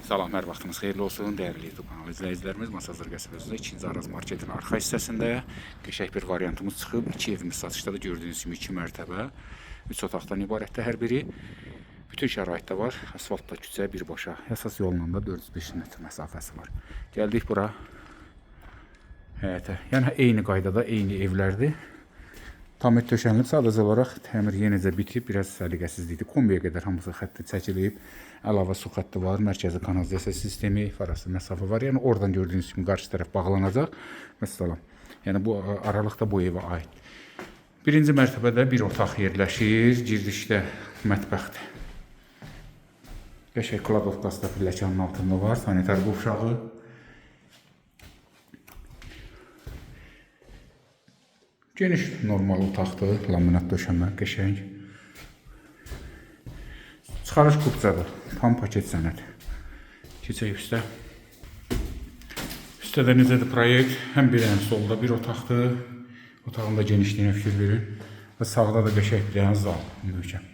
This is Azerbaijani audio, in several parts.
Salam, hər vaxtınız xeyirli olsun, dəyərli YouTube kanalı izləyicilərimiz. Masazır qəsəbəsində 2-ci Araz marketin arxa hissəsində qəşəng bir variantımız çıxıb. 2 evimiz satışdadır. Gördüyünüz kimi 2 mərtəbə, 3 otaqdan ibarətdir hər biri. Bütün şəraitdə var. Asfaltda küçə birbaşa. Əsas yolla da 405 metr məsafəsi var. Gəldik bura həyətə. Yəni eyni qaydada eyni evlərdir. Tam et döşənilib, sadəcə olaraq təmir yenicə bitib, biraz səliqəsizlikdir. Kombiyə qədər hamısı xətti çəkilib, əlavə su xətti var, mərkəzi kanalizasiya sistemi, arası məsafə var. Yəni oradan gördüyünüz kimi qarşı tərəf bağlanacaq. Məsələn, yəni bu aralıq da bu evə aid. Birinci mərtəbədə bir otaq yerləşir, girdişdə mətbəxdir. Qəşəng kladovkası da pilləkanın altında var, sanitar qovşağı. Geniş normal otaqdır, laminat döşəmə, qəşəng. Çıxarış kupçadır, tam paket sənəd. Keçək üstə. Üstədə necədir proyekt? Həm bir həm solda bir otaqdır. Otağın da genişliyinə fikir verin. Və sağda da qəşəng bir dənə zal, möhkəm.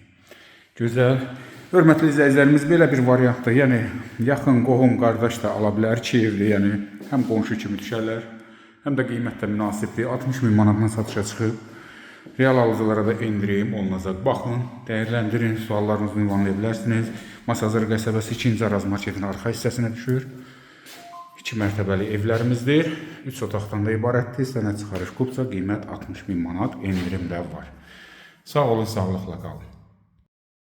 Gözəl. Hörmətli izləyicilərimiz, belə bir variantdır. Yəni, yaxın qohum, qardaş da ala bilər, 2 evli, yəni həm qonşu kimi düşərlər. Həm də qiymət də münasibdir. 60.000 manatdan satışa çıxıb. Real alıcılara da endirim olunacaq. Baxın, dəyərləndirin, suallarınızı ünvanlaya bilərsiniz. Masazır qəsəbəsi 2-ci Araz marketin arxa hissəsinə düşür. 2 mərtəbəli evlərimizdir. 3 otaqdan da ibarətdir. Sənəd çıxarış kupça, qiymət 60.000 manat, endirim də var. Sağ olun, sağlıqla qalın.